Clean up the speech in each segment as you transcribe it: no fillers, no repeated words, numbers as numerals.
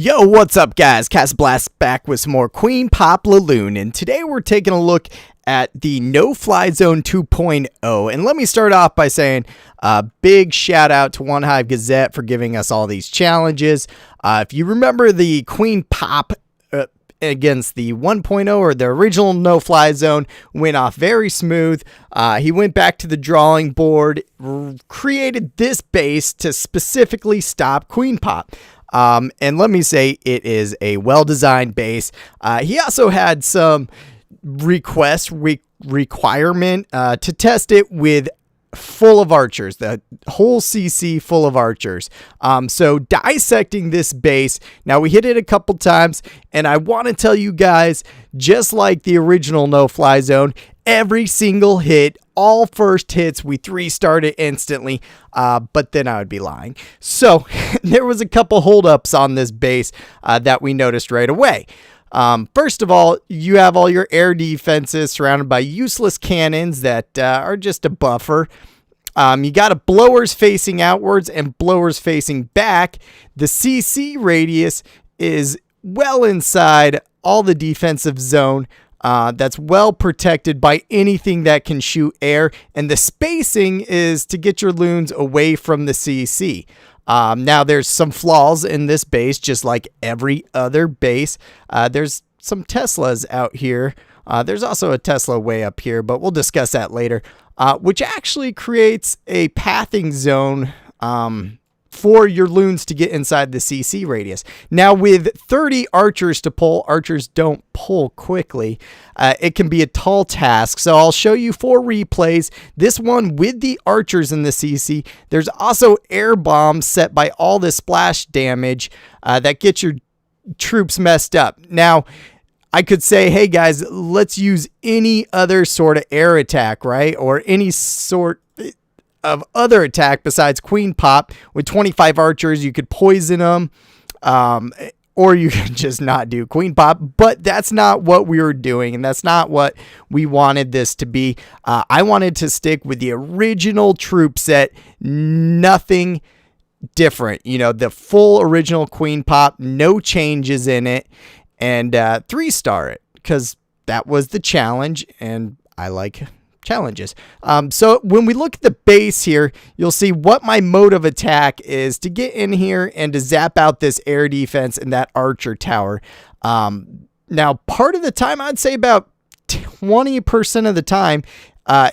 Yo, what's up guys? Blast back with some more Queen Pop LaLoon, and today we're taking a look at the No-Fly Zone 2.0. And let me start off by saying a big shout out to One HiveGazette for giving us all these challenges. If you remember the Queen Pop against the 1.0 or the original No-Fly Zone went off very smooth. He went back to the drawing board, created this base to specifically stop Queen Pop. And let me say, it is a well-designed base. He also had some requirement to test it with full of archers, the whole CC full of archers. So dissecting this base, now we hit it a couple times, and I want to tell you guys, just like the original No-Fly Zone, every single hit, all first hits, we 3-starred it instantly, but then I would be lying. So there was a couple holdups on this base that we noticed right away. First of all, you have all your air defenses surrounded by useless cannons that are just a buffer. You got blowers facing outwards and blowers facing back. The CC radius is well inside all the defensive zone. That's well protected by anything that can shoot air, and the spacing is to get your loons away from the CC. Now there's some flaws in this base, just like every other base. There's some Teslas out here. There's also a Tesla way up here, but we'll discuss that later, which actually creates a pathing zone for your loons to get inside the CC radius. Now with 30 archers to pull, archers don't pull quickly. It can be a tall task. So I'll show you 4 replays. This one with the archers in the CC. There's also air bombs set by all the splash damage that get your troops messed up. Now I could say, hey guys, let's use any other sort of air attack, right? Or any sort of other attack besides Queen Pop. With 25 archers, you could poison them, or you could just not do Queen Pop, but that's not what we were doing, and that's not what we wanted this to be. I wanted to stick with the original troop set, nothing different, you know, the full original Queen Pop, no changes in it, and 3-star it, because that was the challenge, and I like challenges. So when we look at the base here, you'll see what my mode of attack is to get in here and to zap out this air defense and that archer tower. Now part of the time, I'd say about 20% of the time,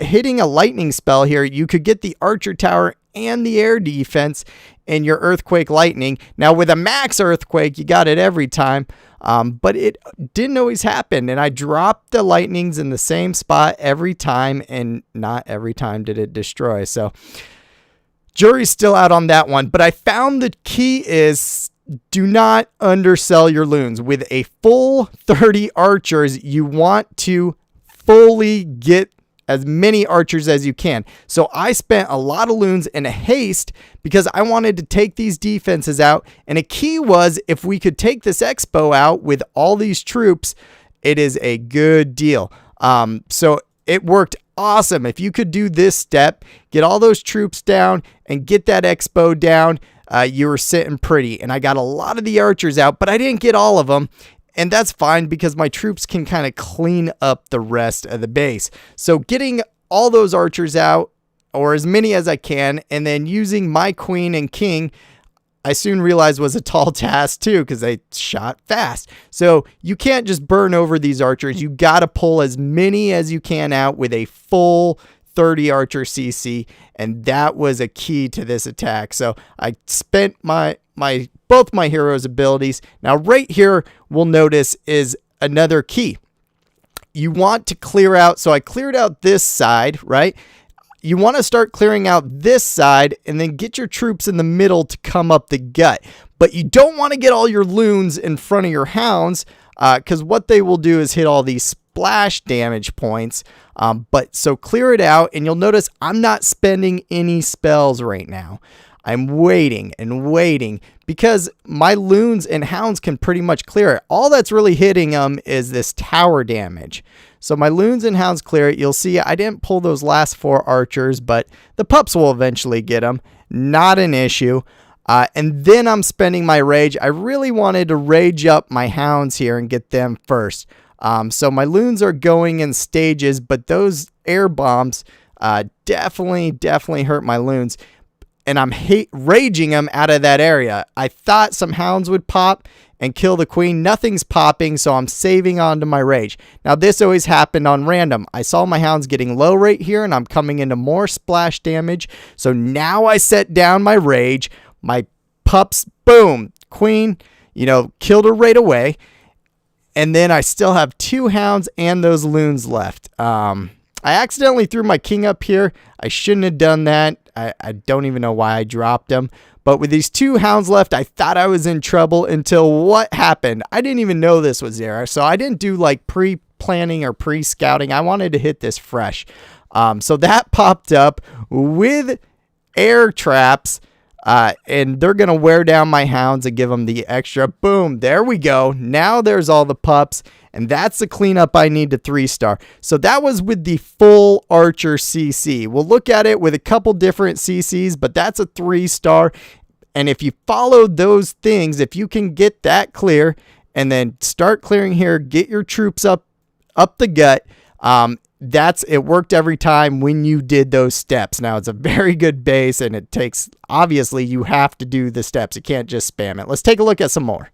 hitting a lightning spell here, you could get the archer tower and the air defense and your earthquake lightning. Now with a max earthquake, you got it every time. But it didn't always happen, and I dropped the lightnings in the same spot every time, and not every time did it destroy. So jury's still out on that one, but I found the key is do not undersell your loons. With a full 30 archers, you want to fully get as many archers as you can. So I spent a lot of loons in a haste because I wanted to take these defenses out. And a key was, if we could take this expo out with all these troops, it is a good deal. So it worked awesome. If you could do this step, get all those troops down and get that expo down, you were sitting pretty. And I got a lot of the archers out, but I didn't get all of them. And that's fine because my troops can kind of clean up the rest of the base. So getting all those archers out, or as many as I can, and then using my queen and king, I soon realized was a tall task too, because they shot fast. So you can't just burn over these archers. You got to pull as many as you can out with a full 30 archer CC, and that was a key to this attack. So I spent both my heroes' abilities. Now right here, we'll notice is another key. You want to clear out. So I cleared out this side, right? You want to start clearing out this side and then get your troops in the middle to come up the gut. But you don't want to get all your loons in front of your hounds, because what they will do is hit all these splash damage points. But so clear it out, and you'll notice I'm not spending any spells right now. I'm waiting and waiting because my loons and hounds can pretty much clear it. All that's really hitting them is this tower damage. So my loons and hounds clear it. You'll see I didn't pull those last 4 archers, but the pups will eventually get them. Not an issue. And then I'm spending my rage. I really wanted to rage up my hounds here and get them first. So my loons are going in stages, but those air bombs definitely hurt my loons. And I'm raging them out of that area. I thought some hounds would pop and kill the queen. Nothing's popping, so I'm saving onto my rage. Now, this always happened on random. I saw my hounds getting low right here, and I'm coming into more splash damage. So now I set down my rage. My pups, boom, queen, killed her right away. And then I still have 2 hounds and those loons left. I accidentally threw my king up here. I shouldn't have done that. I don't even know why I dropped him. But with these 2 hounds left, I thought I was in trouble until what happened? I didn't even know this was there. So I didn't do like pre-planning or pre-scouting. I wanted to hit this fresh. So that popped up with air traps. And they're going to wear down my hounds and give them the extra. Boom. There we go. Now there's all the pups. And that's the cleanup I need to 3-star. So that was with the full Archer CC. We'll look at it with a couple different CCs, but that's a 3-star. And if you follow those things, if you can get that clear and then start clearing here, get your troops up the gut, it worked every time when you did those steps. Now, it's a very good base, and it takes, obviously, you have to do the steps. You can't just spam it. Let's take a look at some more.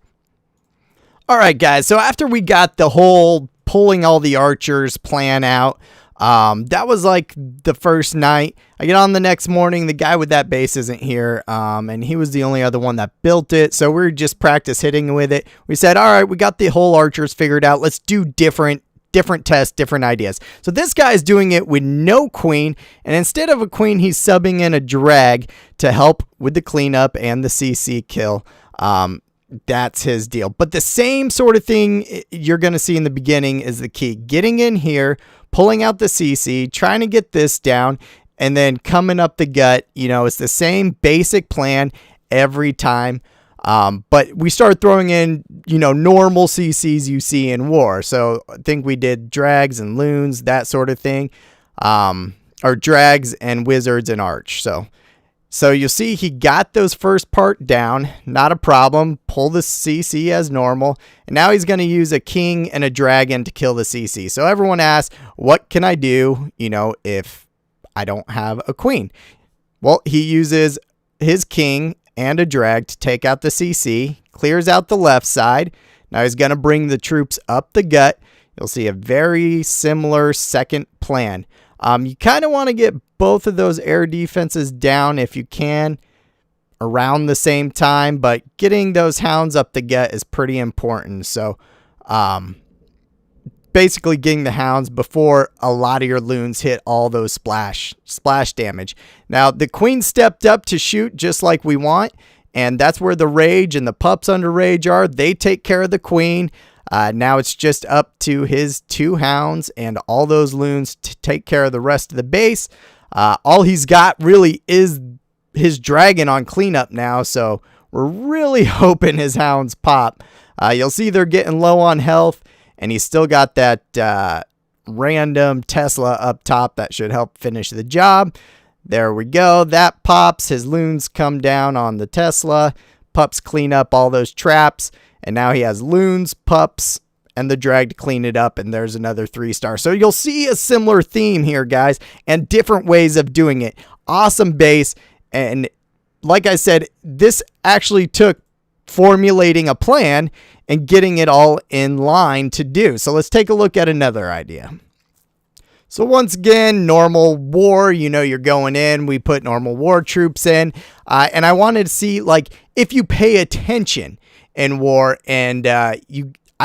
All right, guys. So after we got the whole pulling all the archers plan out, that was like the first night. I get on the next morning. The guy with that base isn't here, and he was the only other one that built it. So we just practice hitting with it. We said, all right, we got the whole archers figured out. Let's do different tests, different ideas. So this guy's doing it with no queen, and instead of a queen, he's subbing in a drag to help with the cleanup and the CC kill. That's his deal. But the same sort of thing you're going to see in the beginning is the key. Getting in here, pulling out the CC, trying to get this down, and then coming up the gut. It's the same basic plan every time. But we start throwing in, normal CCs you see in war. So I think we did drags and loons, that sort of thing. Or drags and wizards and arch. So you'll see he got those first part down. Not a problem. Pull the CC as normal. And now he's going to use a king and a dragon to kill the CC. So everyone asks, what can I do, if I don't have a queen? Well, he uses his king and a drag to take out the CC, clears out the left side. Now he's going to bring the troops up the gut. You'll see a very similar second plan. You kind of want to get both of those air defenses down if you can around the same time, but getting those hounds up the gut is pretty important. So basically getting the hounds before a lot of your loons hit all those splash damage. Now the queen stepped up to shoot just like we want, and that's where the rage and the pups under rage are. They take care of the queen. Now it's just up to his 2 hounds and all those loons to take care of the rest of the base. All he's got really is his dragon on cleanup now, so we're really hoping his hounds pop. You'll see they're getting low on health, and he's still got that random Tesla up top that should help finish the job. There we go. That pops. His loons come down on the Tesla. Pups clean up all those traps. And now he has loons, pups, and the drag to clean it up. And there's another 3-star. So you'll see a similar theme here, guys, and different ways of doing it. Awesome base. And like I said, this actually took formulating a plan and getting it all in line to do. So let's take a look at another idea. So once again, normal war, you're going in. We put normal war troops in. And I wanted to see, if you pay attention in war, and I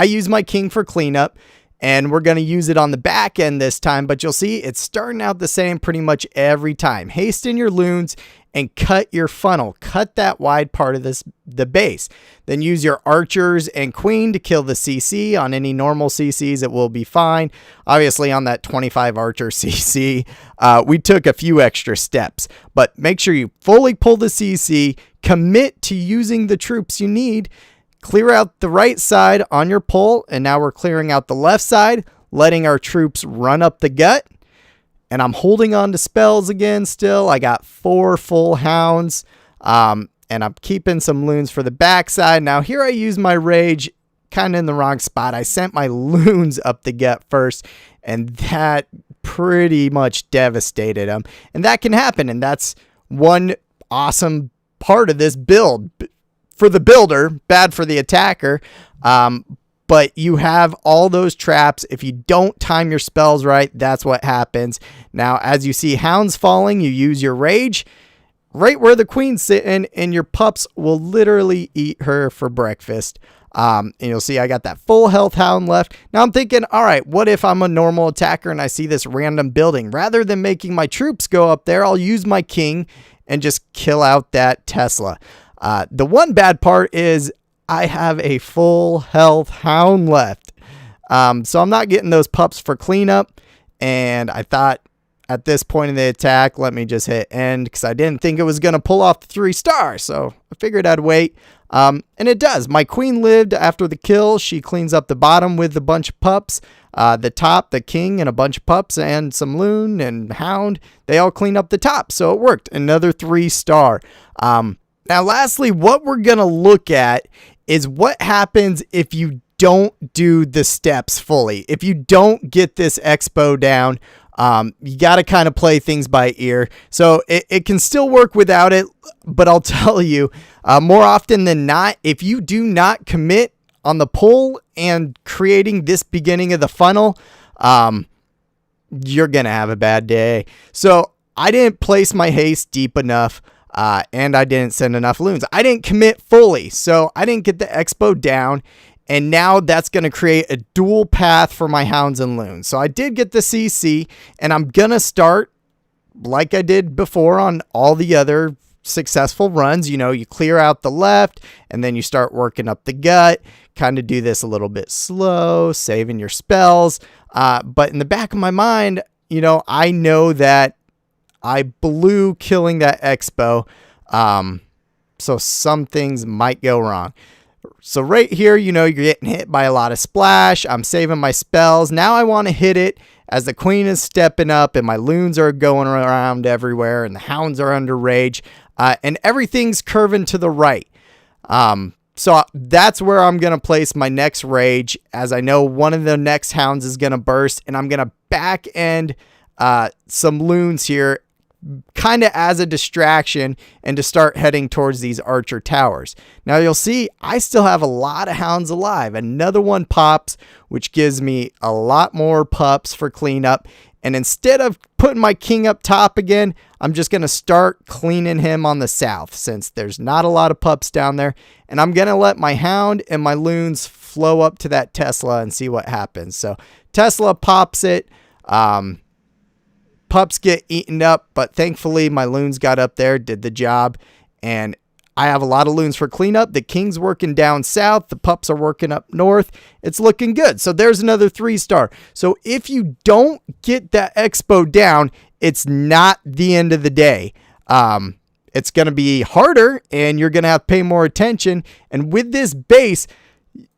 use my king for cleanup, and we're going to use it on the back end this time, but you'll see it's starting out the same pretty much every time. Hasten your loons and cut your funnel. Cut that wide part of the base. Then use your archers and queen to kill the CC. On any normal CCs, it will be fine. Obviously, on that 25 archer CC, we took a few extra steps. But make sure you fully pull the CC, commit to using the troops you need, clear out the right side on your pull, and now we're clearing out the left side, letting our troops run up the gut. And I'm holding on to spells again still. I got 4 full hounds. And I'm keeping some loons for the backside. Now here I use my rage kind of in the wrong spot. I sent my loons up the gut first, and that pretty much devastated them. And that can happen, and that's one awesome part of this build. For the builder, bad for the attacker, but you have all those traps. If you don't time your spells right, that's what happens. Now, as you see hounds falling, you use your rage right where the queen's sitting, and your pups will literally eat her for breakfast. And you'll see I got that full health hound left. Now I'm thinking, all right, what if I'm a normal attacker and I see this random building? Rather than making my troops go up there, I'll use my king and just kill out that Tesla. The one bad part is I have a full health hound left. So I'm not getting those pups for cleanup. And I thought at this point in the attack, let me just hit end because I didn't think it was going to pull off the 3 stars. So I figured I'd wait. And it does. My queen lived after the kill. She cleans up the bottom with a bunch of pups. The top, the king, and a bunch of pups, and some loon and hound. They all clean up the top. So it worked. Another 3 star. Now, lastly, what we're going to look at is what happens if you don't do the steps fully. If you don't get this expo down, you got to kind of play things by ear. So it can still work without it, but I'll tell you, more often than not, if you do not commit on the pull and creating this beginning of the funnel, you're going to have a bad day. So I didn't place my haste deep enough. And I didn't send enough loons. I didn't commit fully, so I didn't get the expo down. And now that's going to create a dual path for my hounds and loons. So I did get the CC, and I'm going to start like I did before on all the other successful runs. You know, you clear out the left, and then you start working up the gut. Kind of do this a little bit slow, saving your spells. But in the back of my mind, you know, I know that I blew killing that expo, so some things might go wrong. So right here, you know, you're getting hit by a lot of splash. I'm saving my spells. Now I want to hit it as the queen is stepping up and my loons are going around everywhere and the hounds are under rage, and everything's curving to the right. So that's where I'm going to place my next rage, as I know one of the next hounds is going to burst, and I'm going to back end some loons here kind of as a distraction and to start heading towards these archer towers. Now you'll see I still have a lot of hounds alive. Another one pops, which gives me a lot more pups for cleanup. And instead of putting my king up top again, I'm just going to start cleaning him on the south since there's not a lot of pups down there. And I'm going to let my hound and my loons flow up to that Tesla and see what happens. So Tesla pops it. Pups get eaten up, but thankfully my loons got up there, did the job, and I have a lot of loons for cleanup. The king's working down south. The pups are working up north. It's looking good. So there's another 3 star. So if you don't get that expo down, it's not the end of the day. It's going to be harder, and you're going to have to pay more attention. And with this base,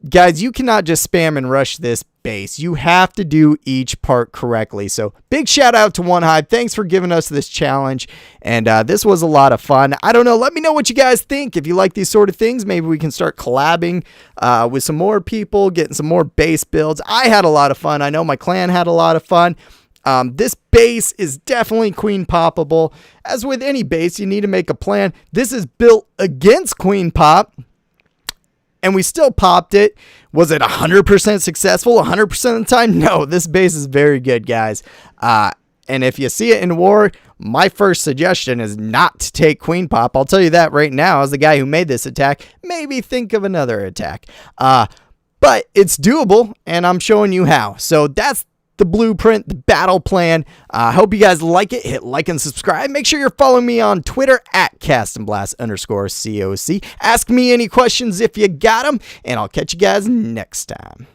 guys, you cannot just spam and rush this base. You have to do each part correctly. So big shout out to OneHive. Thanks for giving us this challenge. And this was a lot of fun. I don't know. Let me know what you guys think. If you like these sort of things, maybe we can start collabing with some more people, getting some more base builds. I had a lot of fun. I know my clan had a lot of fun. This base is definitely queen poppable. As with any base, you need to make a plan. This is built against queen pop, and we still popped it. Was it 100% successful 100% of the time? No, this base is very good, guys. And if you see it in war, my first suggestion is not to take queen pop. I'll tell you that right now as the guy who made this attack. Maybe think of another attack. But it's doable, and I'm showing you how. So that's the blueprint, the battle plan. I hope you guys like it. Hit like and subscribe. Make sure you're following me on Twitter at @CastandBlast_COC. Ask me any questions if you got them, and I'll catch you guys next time.